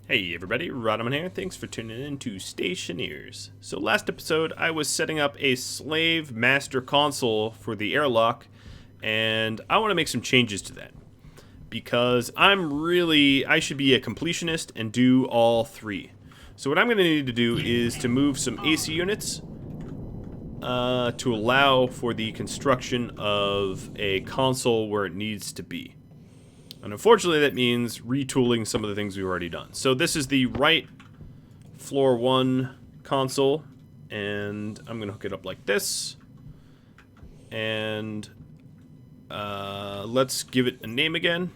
Hey everybody, Rhadamant here. Thanks for tuning in to Stationeers. So last episode I was setting up a slave master console for the airlock, and I want to make some changes to that. Because I should be a completionist and do all three. So what I'm going to need to do is to move some AC units to allow for the construction of a console where it needs to be. And unfortunately, that means retooling some of the things we've already done. So this is the right floor 1 console, and I'm going to hook it up like this. And let's give it a name again.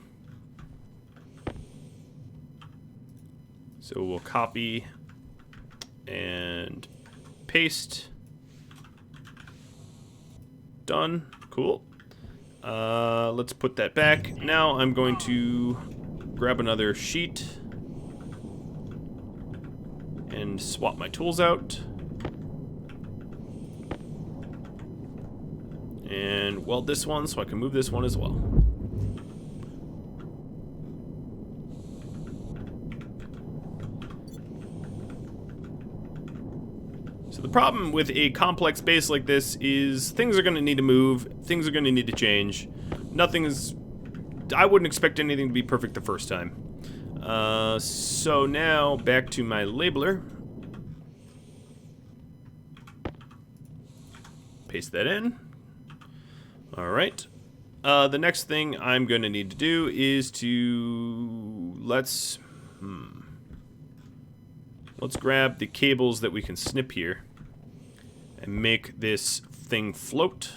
So we'll copy and paste. Done. Cool. Let's put that back. Now I'm going to grab another sheet and swap my tools out. And weld this one so I can move this one as well. So the problem with a complex base like this is things are going to need to move, things are going to need to change. I wouldn't expect anything to be perfect the first time. So now back to my labeler. Paste that in. Alright. The next thing I'm going to need to do is let's grab the cables that we can snip here and make this thing float.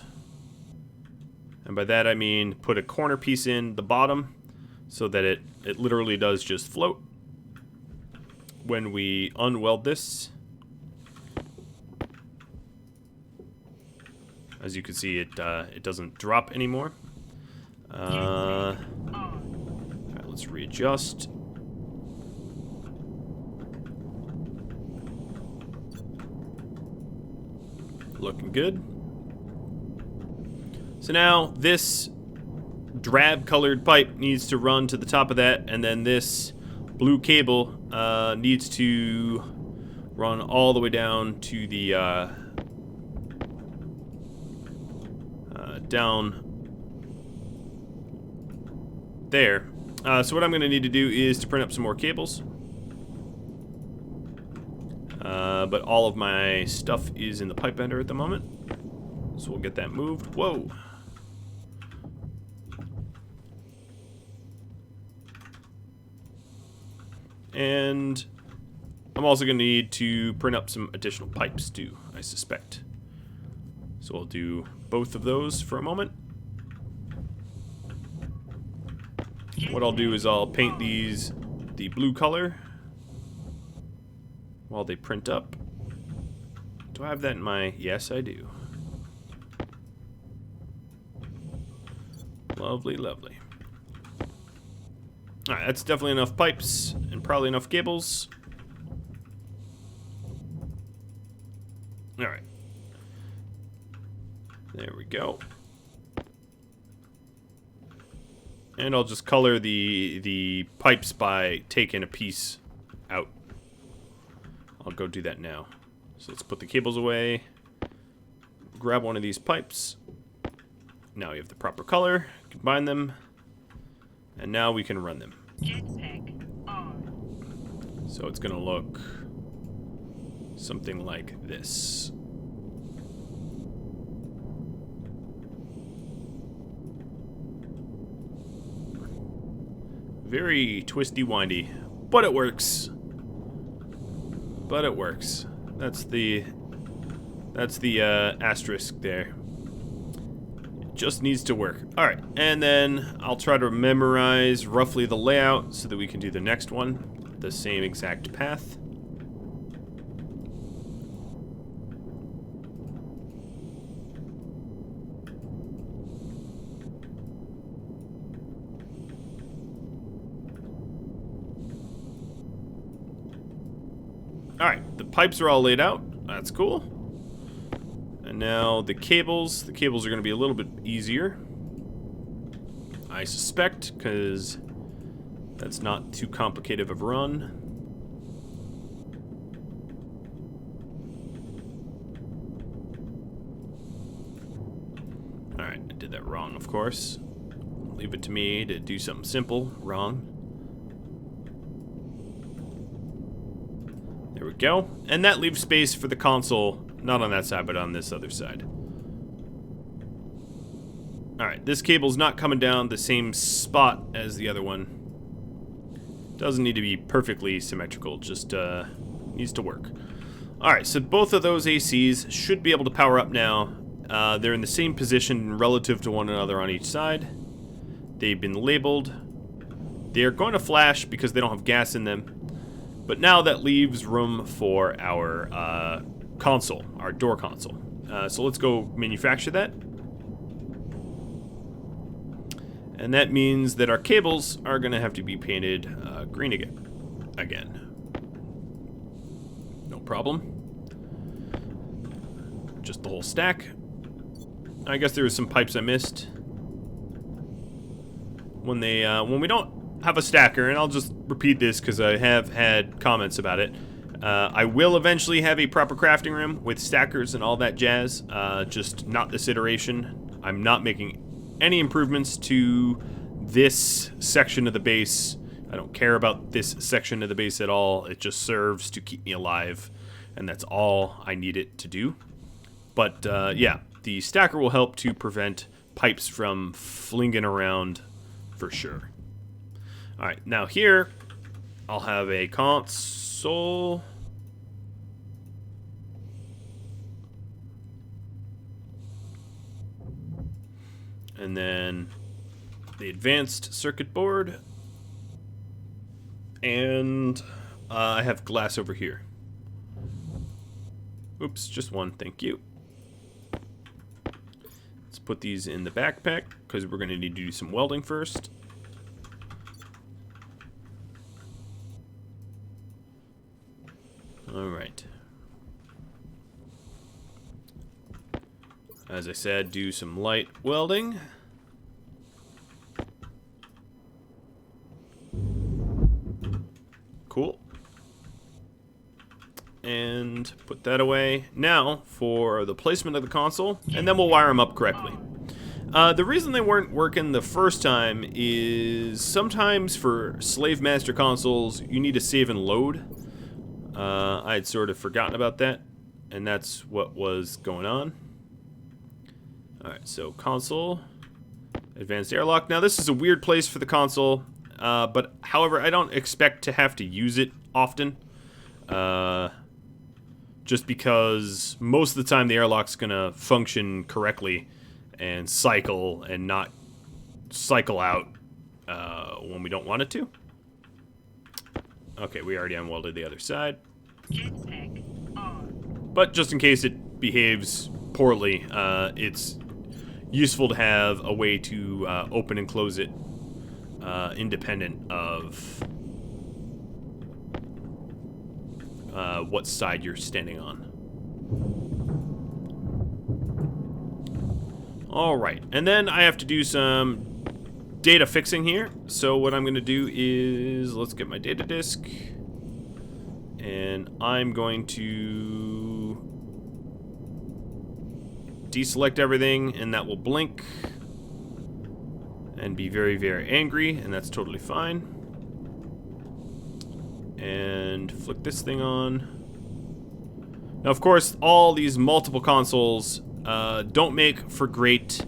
And by that I mean put a corner piece in the bottom so that it literally does just float. When we unweld this, as you can see, it doesn't drop anymore. Alright, let's readjust. Looking good. So now this drab colored pipe needs to run to the top of that, and then this blue cable needs to run all the way down to the down there. So what I'm going to need to do is to print up some more cables. But all of my stuff is in the pipe bender at the moment. So we'll get that moved. Whoa! And I'm also going to need to print up some additional pipes too, I suspect. So I'll do both of those for a moment. What I'll do is I'll paint these the blue color while they print up. Do I have that in my... Yes, I do. Lovely, lovely. Alright, that's definitely enough pipes and probably enough cables. Alright. There we go. And I'll just color the pipes by taking a piece out. I'll go do that now. So let's put the cables away. Grab one of these pipes. Now we have the proper color. Combine them. And now we can run them. So it's going to look something like this. Very twisty-windy, but it works. But it works. That's the asterisk there. It just needs to work. Alright, and then I'll try to memorize roughly the layout so that we can do the next one. The same exact path. Alright, the pipes are all laid out. That's cool. And now the cables. The cables are going to be a little bit easier, I suspect, because that's not too complicated of a run. did that wrong, of course. Leave it to me to do something simple. Wrong. There we go. And that leaves space for the console, not on that side, but on this other side. Alright, this cable's not coming down the same spot as the other one. Doesn't need to be perfectly symmetrical, just needs to work. Alright, so both of those ACs should be able to power up now. They're in the same position relative to one another on each side. They've been labeled. They're going to flash because they don't have gas in them. But now that leaves room for our console, our door console. So let's go manufacture that. And that means that our cables are going to have to be painted green again. No problem. Just the whole stack. I guess there was some pipes I missed. When we don't have a stacker, and I'll just repeat this because I have had comments about it. I will eventually have a proper crafting room with stackers and all that jazz. Just not this iteration. I'm not making any improvements to this section of the base. I don't care about this section of the base at all. It just serves to keep me alive, and that's all I need it to do. But yeah, the stacker will help to prevent pipes from flinging around for sure. Alright, now here I'll have a console. And then the advanced circuit board. And I have glass over here. Oops, just one, thank you. Let's put these in the backpack because we're going to need to do some welding first. Alright. As I said, do some light welding. Cool. And put that away. Now for the placement of the console, and then we'll wire them up correctly. The reason they weren't working the first time is sometimes for slave master consoles, you need to save and load. I had sort of forgotten about that, and that's what was going on. Alright, so console, advanced airlock. Now this is a weird place for the console, but however, I don't expect to have to use it often. Just because most of the time the airlock's gonna function correctly and cycle and not cycle out when we don't want it to. Okay, we already unwelded the other side. But just in case it behaves poorly, it's useful to have a way to open and close it independent of what side you're standing on. Alright, and then I have to do some data fixing here. So what I'm going to do is, let's get my data disk, and I'm going to deselect everything, and that will blink and be very, very angry, and that's totally fine. And flick this thing on. Now, of course, all these multiple consoles don't make for great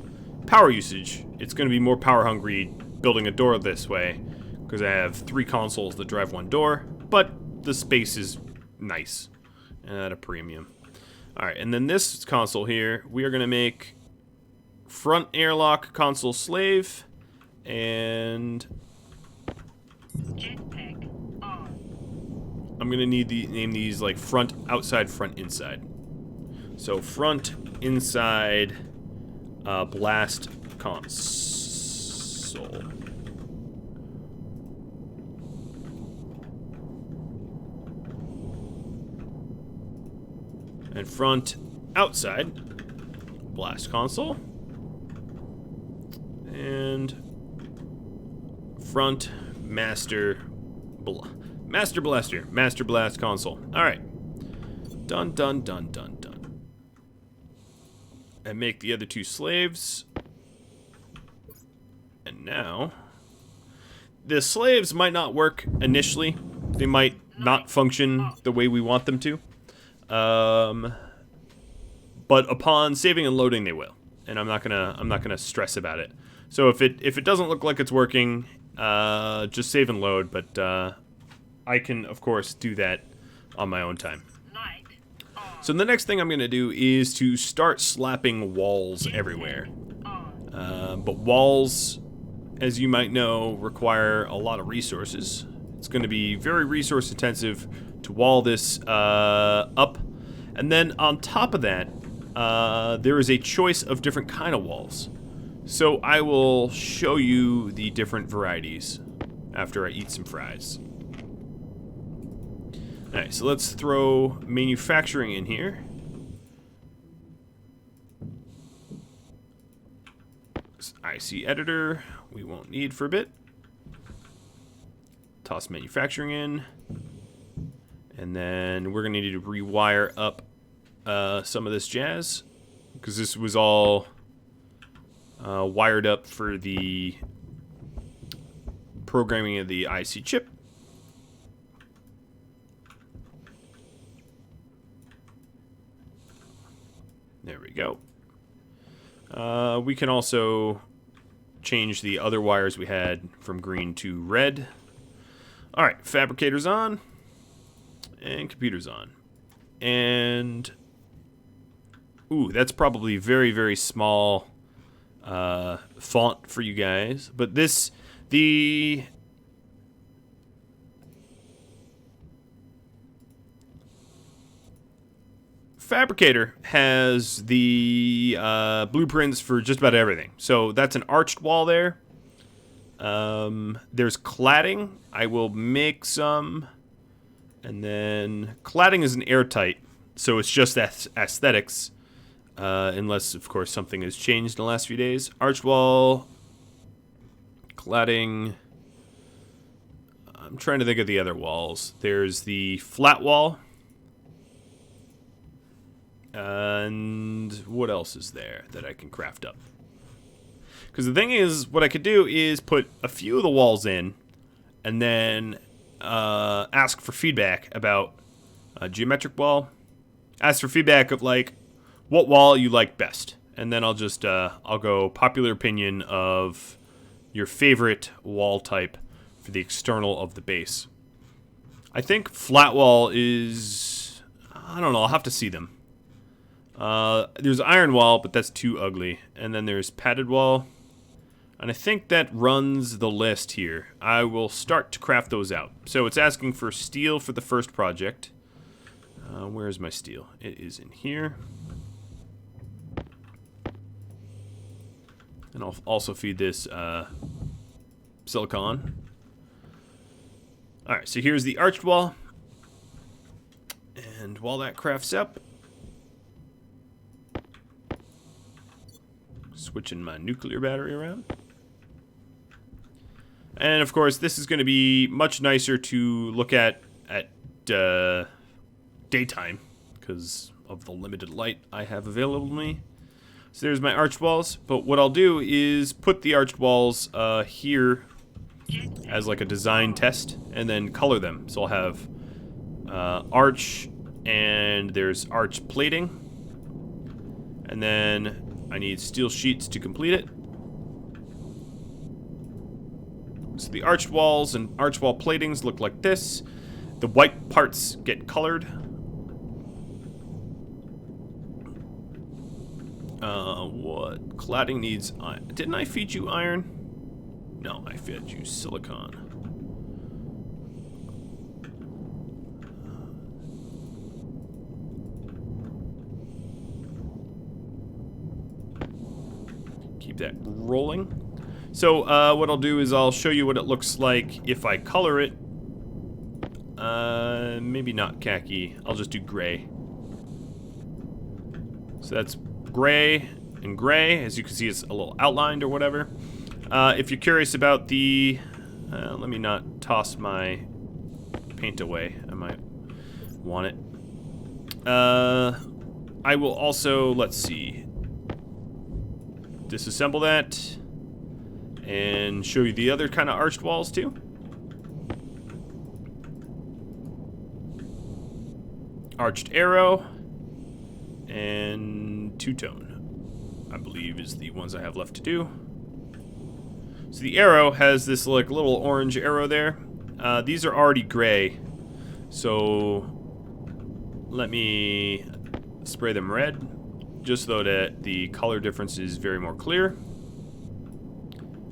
power usage. It's going to be more power hungry building a door this way, because I have 3 consoles that drive 1 door, but the space is nice and at a premium. Alright, and then this console here, we are going to make front airlock console slave, and I'm going to need to name these like front, outside, front, inside. So front, inside, blast console. And front, outside, blast console. And front, master blast console. Alright. Done, done, done, done, done. And make the other 2 slaves. And now, the slaves might not work initially. They might not function the way we want them to. But upon saving and loading, they will. And I'm not gonna stress about it. So if it doesn't look like it's working, just save and load. But I can, of course, do that on my own time. So the next thing I'm gonna do is to start slapping walls everywhere. But walls, as you might know, require a lot of resources. It's going to be very resource intensive to wall this up. And then on top of that, there is a choice of different kind of walls. So I will show you the different varieties after I eat some fries. Alright, so let's throw manufacturing in here. IC editor, we won't need for a bit. Toss manufacturing in. And then we're going to need to rewire up some of this jazz, because this was all wired up for the programming of the IC chip. There we go. We can also change the other wires we had from green to red. Alright, fabricator's on. And computer's on. And... ooh, that's probably very, very small font for you guys. But this... the... fabricator has the blueprints for just about everything. So that's an arched wall there. There's cladding. I will make some. And then cladding is an airtight, so it's just aesthetics. Unless, of course, something has changed in the last few days. Arched wall. Cladding. I'm trying to think of the other walls. There's the flat wall. And what else is there that I can craft up? Because the thing is, what I could do is put a few of the walls in, and then ask for feedback about a geometric wall. Ask for feedback of, like, what wall you like best. And then I'll just, I'll go popular opinion of your favorite wall type for the external of the base. I think flat wall is... I don't know, I'll have to see them. There's iron wall, but that's too ugly. And then there's padded wall. And I think that runs the list here. I will start to craft those out. So it's asking for steel for the first project. Where is my steel? It is in here. And I'll also feed this silicon. Alright, so here's the arched wall. And while that crafts up, switching my nuclear battery around. And of course, this is going to be much nicer to look at daytime because of the limited light I have available to me. So there's my arched walls. But what I'll do is put the arched walls here as like a design test and then color them. So I'll have arch, and there's arch plating. And then I need steel sheets to complete it. So the arched walls and arch wall platings look like this. The white parts get colored. What? Cladding needs iron. Didn't I feed you iron? No, I fed you silicon. Keep that rolling. So what I'll do is I'll show you what it looks like if I color it. Maybe not khaki. I'll just do gray. So that's gray and gray. As you can see, it's a little outlined or whatever. If you're curious about the... let me not toss my paint away. I might want it. I will also, let's see, disassemble that. and show you the other kind of arched walls too. Arched arrow and two-tone, I believe, is the ones I have left to do. So the arrow has this like little orange arrow there. These are already gray, so let me spray them red, just so that the color difference is very more clear.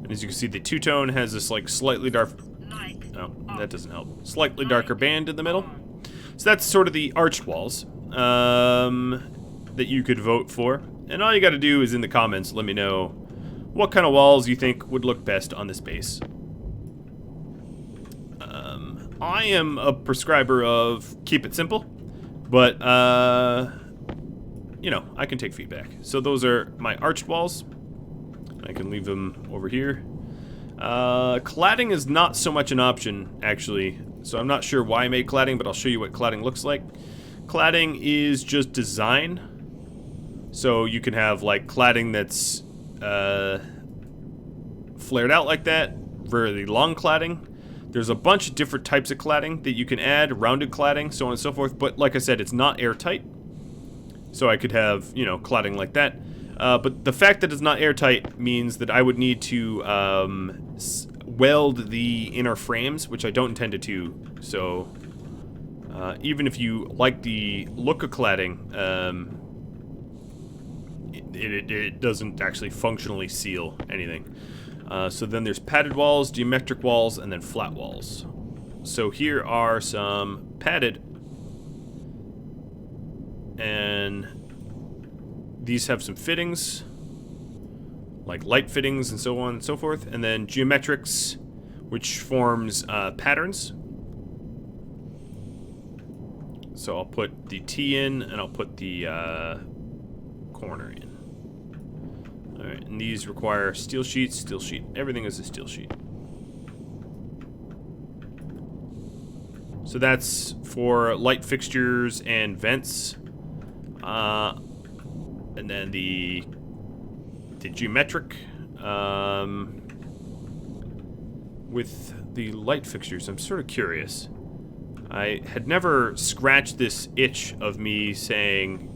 And as you can see, the two-tone has this like slightly dark, oh, that doesn't help, slightly darker band in the middle. So that's sort of the arched walls that you could vote for. And all you got to do is in the comments let me know what kind of walls you think would look best on this base. I am a prescriber of keep it simple, but you know, I can take feedback. So those are my arched walls. I can leave them over here. Cladding is not so much an option, actually. So I'm not sure why I made cladding, but I'll show you what cladding looks like. Cladding is just design. So you can have like cladding that's flared out like that, really long cladding. There's a bunch of different types of cladding that you can add, rounded cladding, so on and so forth. But like I said, it's not airtight. So I could have, you know, cladding like that. But the fact that it's not airtight means that I would need to weld the inner frames, which I don't intend to do. So even if you like the look of cladding, it doesn't actually functionally seal anything. So then there's padded walls, geometric walls, and then flat walls. So here are some padded, and these have some fittings, like light fittings and so on and so forth, and then geometrics, which forms patterns. So I'll put the T in, and I'll put the corner in. Alright, and these require steel sheet, everything is a steel sheet. So that's for light fixtures and vents. And then the geometric with the light fixtures, I'm sort of curious. I had never scratched this itch of me saying,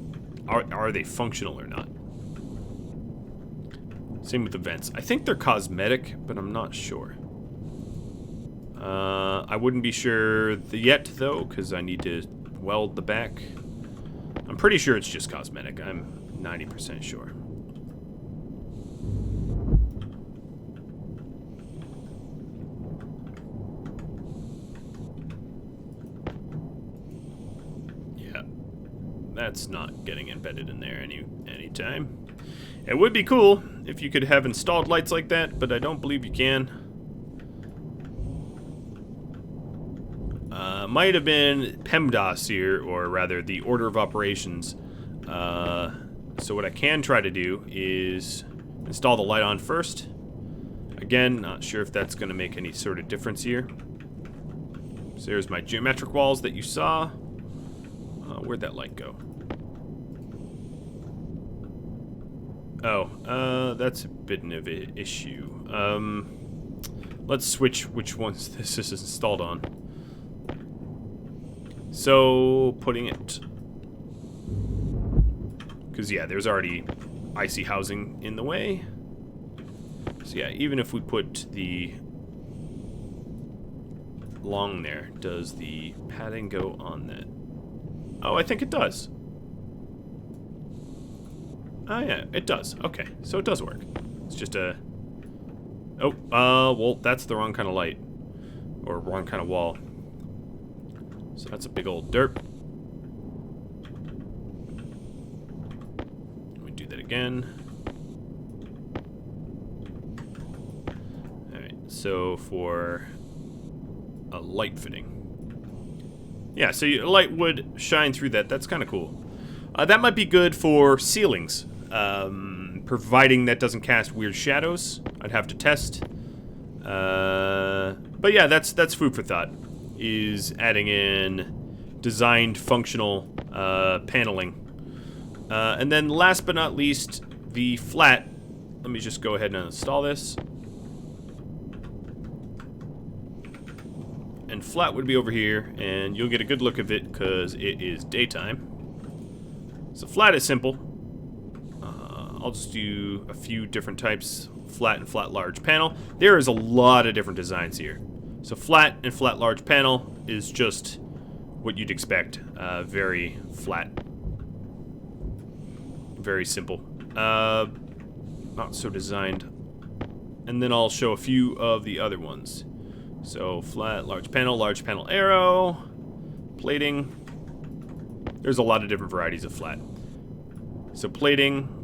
are they functional or not? Same with the vents. I think they're cosmetic, but I'm not sure. I wouldn't be sure yet, though, because I need to weld the back. I'm pretty sure it's just cosmetic. I'm 90% sure. Yeah, that's not getting embedded in there anytime. It would be cool if you could have installed lights like that, but I don't believe you can. Might have been PEMDAS here, or rather the order of operations. So what I can try to do is install the light on first. Again, not sure if that's going to make any sort of difference here. So there's my geometric walls that you saw. Where'd that light go? Oh, that's a bit of an issue. Let's switch which ones this is installed on. So, putting it... Because, yeah, there's already icy housing in the way. So, yeah, even if we put the long there, does the padding go on that? Oh, I think it does. Oh, yeah, it does. Okay, so it does work. It's just a... Oh, well, that's the wrong kind of light. Or wrong kind of wall. So that's a big old derp. Let me do that again. Alright, so for a light fitting. Yeah, so a light would shine through that. That's kind of cool. That might be good for ceilings. Providing that doesn't cast weird shadows. I'd have to test. But yeah, that's food for thought. Is adding in designed functional paneling. And then last but not least, the flat. Let me just go ahead and install this. and flat would be over here, and you'll get a good look of it because it is daytime. So flat is simple. I'll just do a few different types, flat and flat large panel. There is a lot of different designs here. So flat and flat large panel is just what you'd expect. Very flat. Very simple. Not so designed. And then I'll show a few of the other ones. So flat, large panel arrow, plating. There's a lot of different varieties of flat. So plating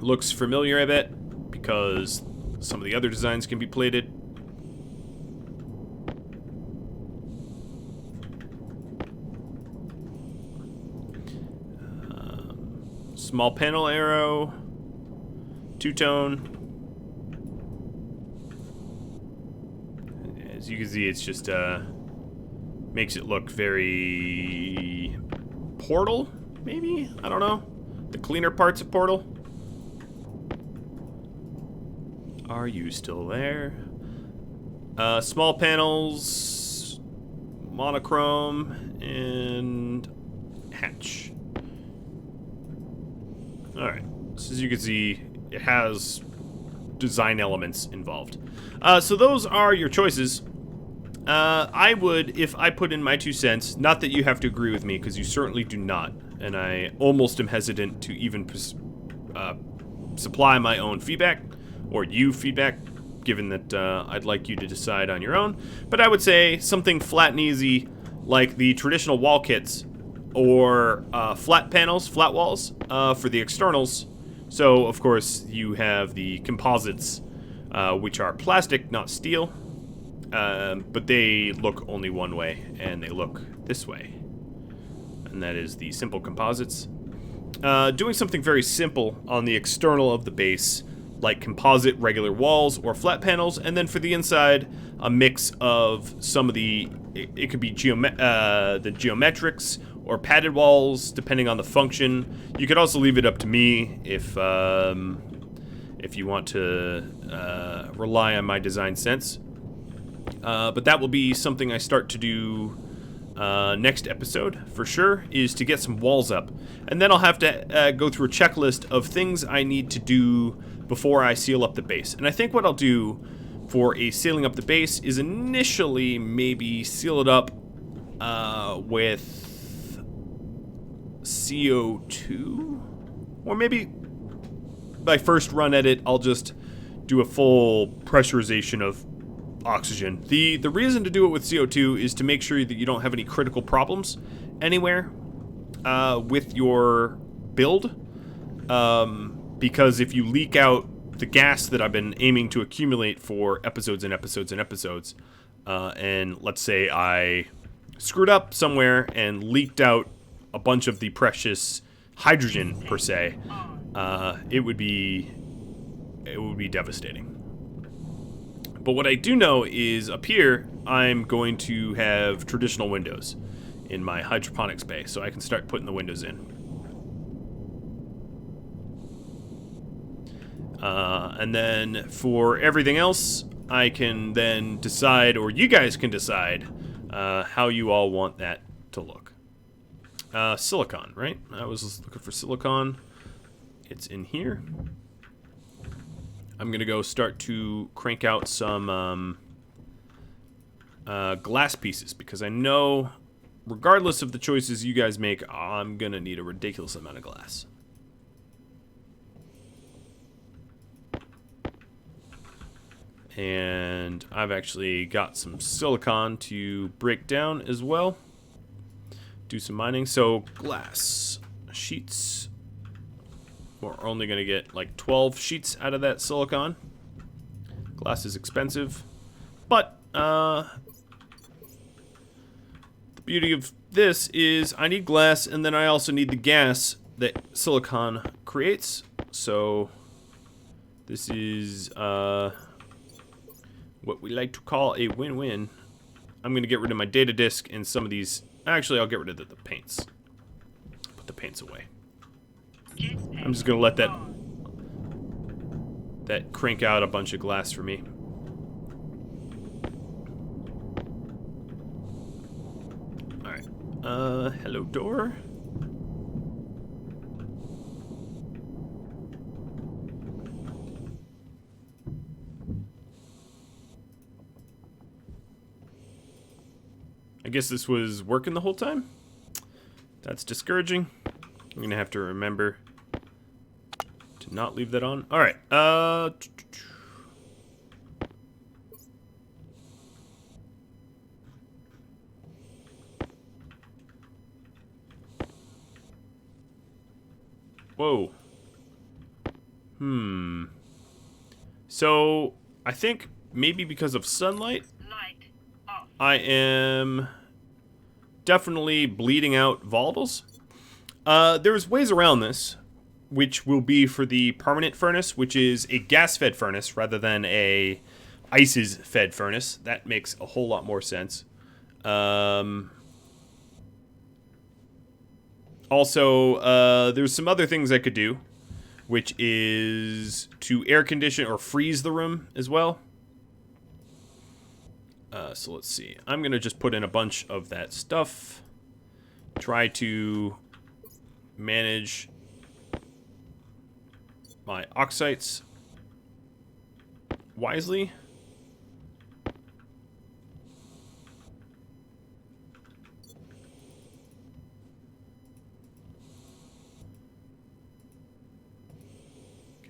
looks familiar, I bet, because some of the other designs can be plated. Small panel arrow, two-tone. As you can see, it's just makes it look very Portal, maybe? I don't know. The cleaner parts of Portal. Are you still there? Small panels, monochrome, and hatch. Alright, so as you can see, it has design elements involved. So those are your choices. I would, if I put in my 2 cents, not that you have to agree with me, because you certainly do not, and I almost am hesitant to even supply my own feedback, or you feedback, given that I'd like you to decide on your own. But I would say something flat and easy, like the traditional wall kits, or flat panels, flat walls, for the externals. So, of course, you have the composites, which are plastic, not steel, but they look only one way, and they look this way. And that is the simple composites. Doing something very simple on the external of the base, like composite regular walls or flat panels, and then for the inside, a mix of some of the, it could be the geometrics or padded walls, depending on the function. You could also leave it up to me if you want to rely on my design sense. But that will be something I start to do next episode, for sure, is to get some walls up. And then I'll have to go through a checklist of things I need to do before I seal up the base. And I think what I'll do for a sealing up the base is initially maybe seal it up with CO2, or maybe my first run at it I'll just do a full pressurization of oxygen. The reason to do it with CO2 is to make sure that you don't have any critical problems anywhere with your build, because if you leak out the gas that I've been aiming to accumulate for episodes and episodes and episodes, and let's say I screwed up somewhere and leaked out a bunch of the precious hydrogen, per se, it would be devastating. But what I do know is up here, I'm going to have traditional windows in my hydroponics bay, so I can start putting the windows in. And then for everything else, I can then decide, or you guys can decide, how you all want that to look. Silicon, right? I was looking for silicon. It's in here. I'm going to go start to crank out some glass pieces, because I know, regardless of the choices you guys make, I'm going to need a ridiculous amount of glass. And I've actually got some silicon to break down as well. Do some mining. So glass sheets. We're only going to get like 12 sheets out of that silicon. Glass is expensive, but the beauty of this is I need glass, and then I also need the gas that silicon creates. So this is what we like to call a win-win. I'm going to get rid of my data disk and some of these. Actually, I'll get rid of the paints. Put the paints away. I'm just going to let that crank out a bunch of glass for me. Hello, door. I guess this was working the whole time? That's discouraging. I'm gonna have to remember to not leave that on. Alright, whoa. So, I think maybe because of sunlight, I am definitely bleeding out volatiles. There's ways around this, which will be for the permanent furnace, which is a gas-fed furnace rather than a ices-fed furnace. That makes a whole lot more sense. Also, there's some other things I could do, which is to air condition or freeze the room as well. So let's see. I'm going to just put in a bunch of that stuff. Try to manage my oxides wisely.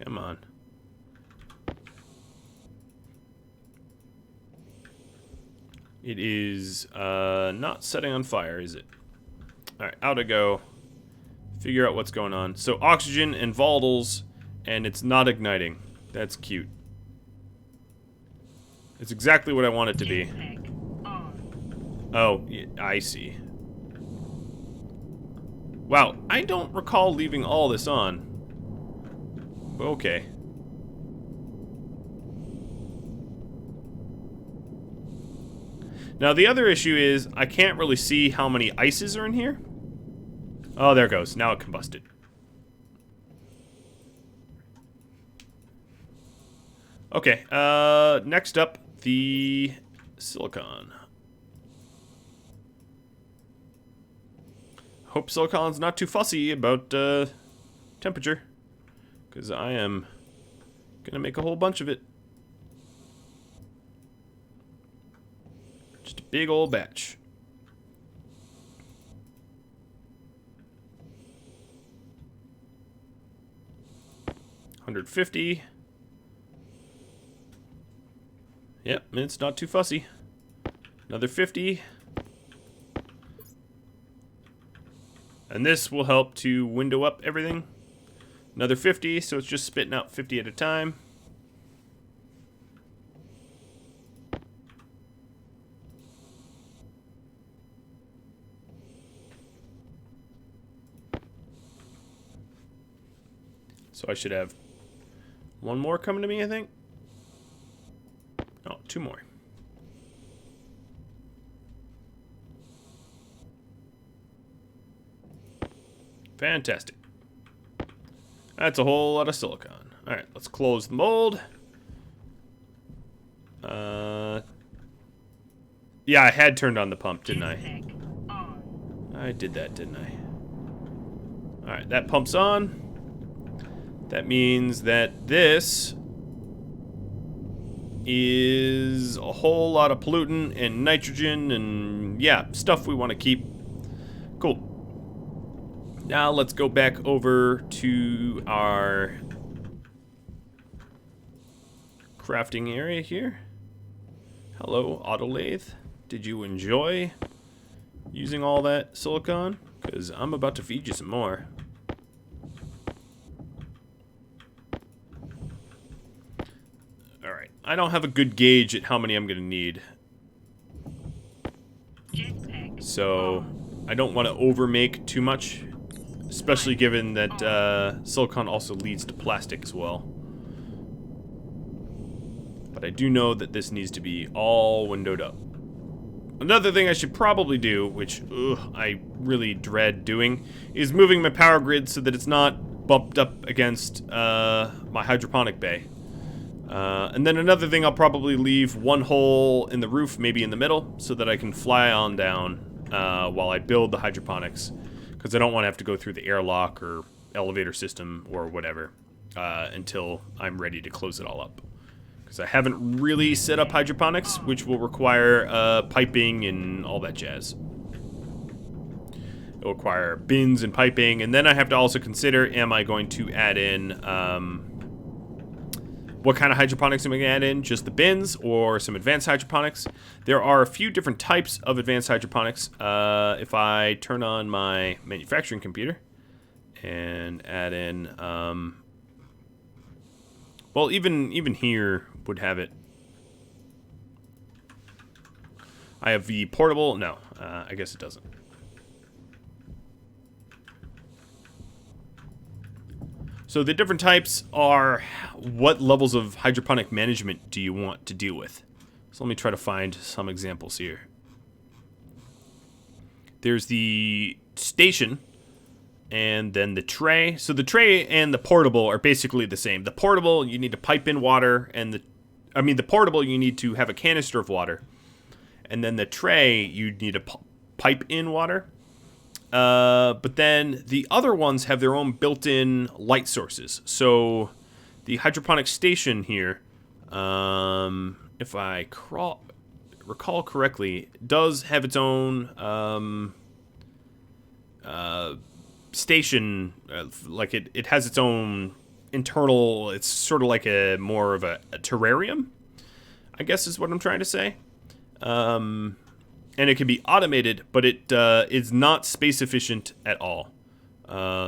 Come on. It is not setting on fire, is it? Alright, out I go. Figure out what's going on. So oxygen and volatiles, and it's not igniting. That's cute. It's exactly what I want it to be. Oh, I see. Wow, I don't recall leaving all this on. But okay. Now the other issue is I can't really see how many ices are in here. Oh, there it goes. Now it combusted. Okay, next up, the silicon. Hope silicon's not too fussy about temperature, because I am gonna make a whole bunch of it. Just a big old batch. $150. Yep, it's not too fussy. Another 50. And this will help to window up everything. Another 50, so it's just spitting out 50 at a time. So I should have one more coming to me, I think. Oh, two more. Fantastic. That's a whole lot of silicon. Alright, let's close the mold. Yeah, I had turned on the pump, didn't I? I did that, didn't I? Alright, that pump's on. That means that this is a whole lot of pollutant and nitrogen and, yeah, stuff we want to keep. Cool. Now let's go back over to our crafting area here. Hello, autolathe. Did you enjoy using all that silicon? Because I'm about to feed you some more. Alright, I don't have a good gauge at how many I'm going to need. So I don't want to overmake too much. Especially given that silicon also leads to plastic as well. But I do know that this needs to be all windowed up. Another thing I should probably do, which I really dread doing, is moving my power grid so that it's not bumped up against my hydroponic bay. And then another thing, I'll probably leave one hole in the roof, maybe in the middle, so that I can fly on down while I build the hydroponics, because I don't want to have to go through the airlock or elevator system or whatever until I'm ready to close it all up. Because I haven't really set up hydroponics, which will require piping and all that jazz. It'll require bins and piping, and then I have to also consider, am I going to add in, what kind of hydroponics am I going to add in? Just the bins or some advanced hydroponics? There are a few different types of advanced hydroponics. If I turn on my manufacturing computer and add in, well, even here would have it. I have the portable, no, I guess it doesn't. So the different types are what levels of hydroponic management do you want to deal with? So let me try to find some examples here. There's the station and then the tray. So the tray and the portable are basically the same. The portable, you need to pipe in water, and the portable, you need to have a canister of water. And then the tray, you need to pipe in water. But then the other ones have their own built-in light sources. So the hydroponic station here, if I recall correctly, does have its own station. Like it has its own internal. It's sort of like more of a terrarium, I guess is what I'm trying to say. And it can be automated, but it is not space efficient at all.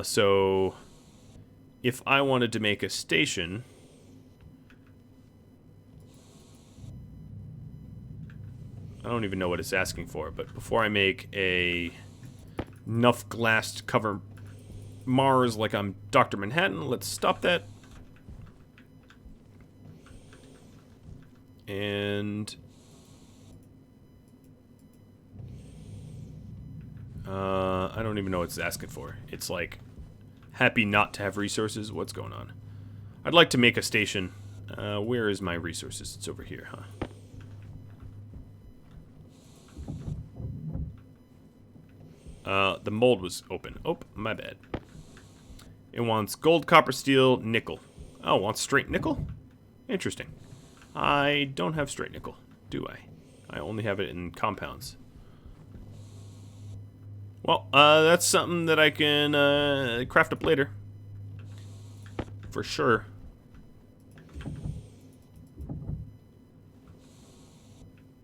So if I wanted to make a station, I don't even know what it's asking for, but before I make enough glass to cover Mars like I'm Dr. Manhattan, let's stop that. And I don't even know what it's asking for. It's like, happy not to have resources. What's going on? I'd like to make a station. Where is my resources? It's over here, huh? The mold was open. Oh, my bad. It wants gold, copper, steel, nickel. Oh, it wants straight nickel? Interesting. I don't have straight nickel, do I? I only have it in compounds. Well, that's something that I can craft up later. For sure.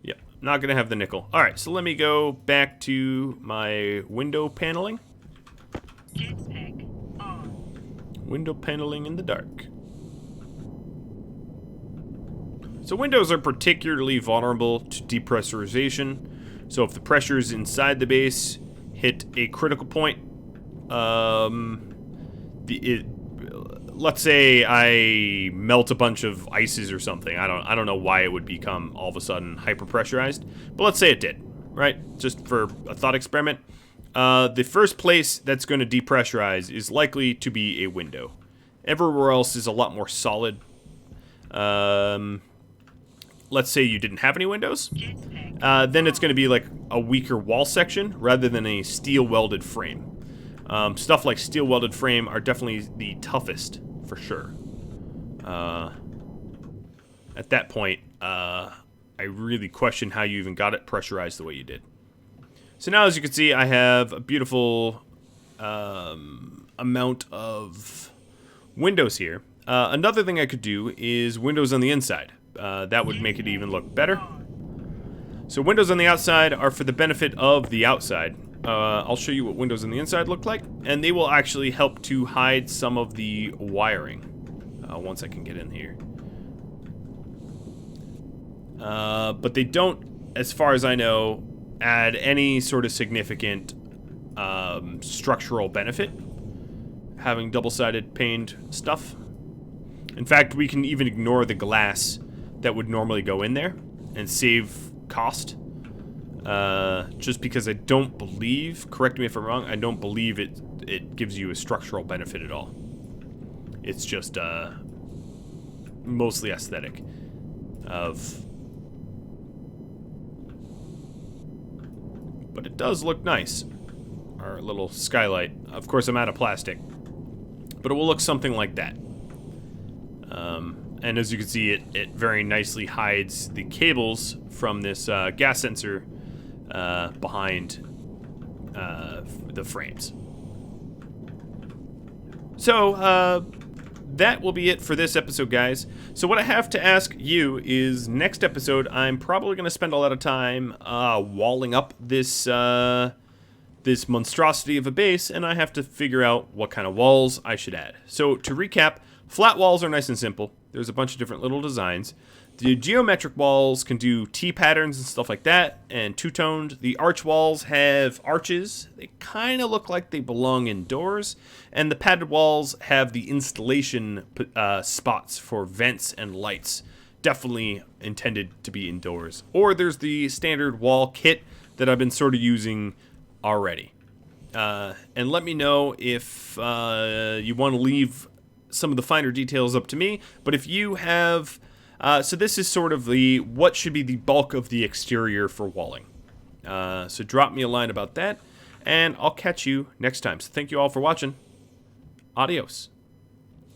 Yep, not going to have the nickel. Alright, so let me go back to my window paneling. Jetpack on. Window paneling in the dark. So windows are particularly vulnerable to depressurization. So if the pressures inside the base hit a critical point, let's say I melt a bunch of ices or something. I don't know why it would become all of a sudden hyperpressurized, but let's say it did, right? Just for a thought experiment. The first place that's going to depressurize is likely to be a window. Everywhere else is a lot more solid. Let's say you didn't have any windows. Then it's going to be like a weaker wall section rather than a steel welded frame. Stuff like steel welded frame are definitely the toughest for sure. At that point, I really question how you even got it pressurized the way you did. So now, as you can see, I have a beautiful amount of windows here. Another thing I could do is windows on the inside. That would make it even look better. So windows on the outside are for the benefit of the outside. I'll show you what windows on the inside look like, and they will actually help to hide some of the wiring once I can get in here. But they don't, as far as I know, add any sort of significant structural benefit, having double-sided paned stuff. In fact, we can even ignore the glass that would normally go in there and save cost. Just because I don't believe, correct me if I'm wrong, I don't believe it gives you a structural benefit at all. It's just mostly aesthetic but it does look nice. Our little skylight. Of course, I'm out of plastic, but it will look something like that. And as you can see, it very nicely hides the cables from this gas sensor behind the frames. So, that will be it for this episode, guys. So what I have to ask you is, next episode, I'm probably going to spend a lot of time walling up this this monstrosity of a base, and I have to figure out what kind of walls I should add. So to recap, flat walls are nice and simple. There's a bunch of different little designs. The geometric walls can do T patterns and stuff like that, and two-toned. The arch walls have arches. They kind of look like they belong indoors. And the padded walls have the installation spots for vents and lights. Definitely intended to be indoors. Or there's the standard wall kit that I've been sort of using already. And let me know if you want to leave some of the finer details up to me. But if you have... so this is sort of the what should be the bulk of the exterior for walling. So drop me a line about that, and I'll catch you next time. So thank you all for watching. Adios.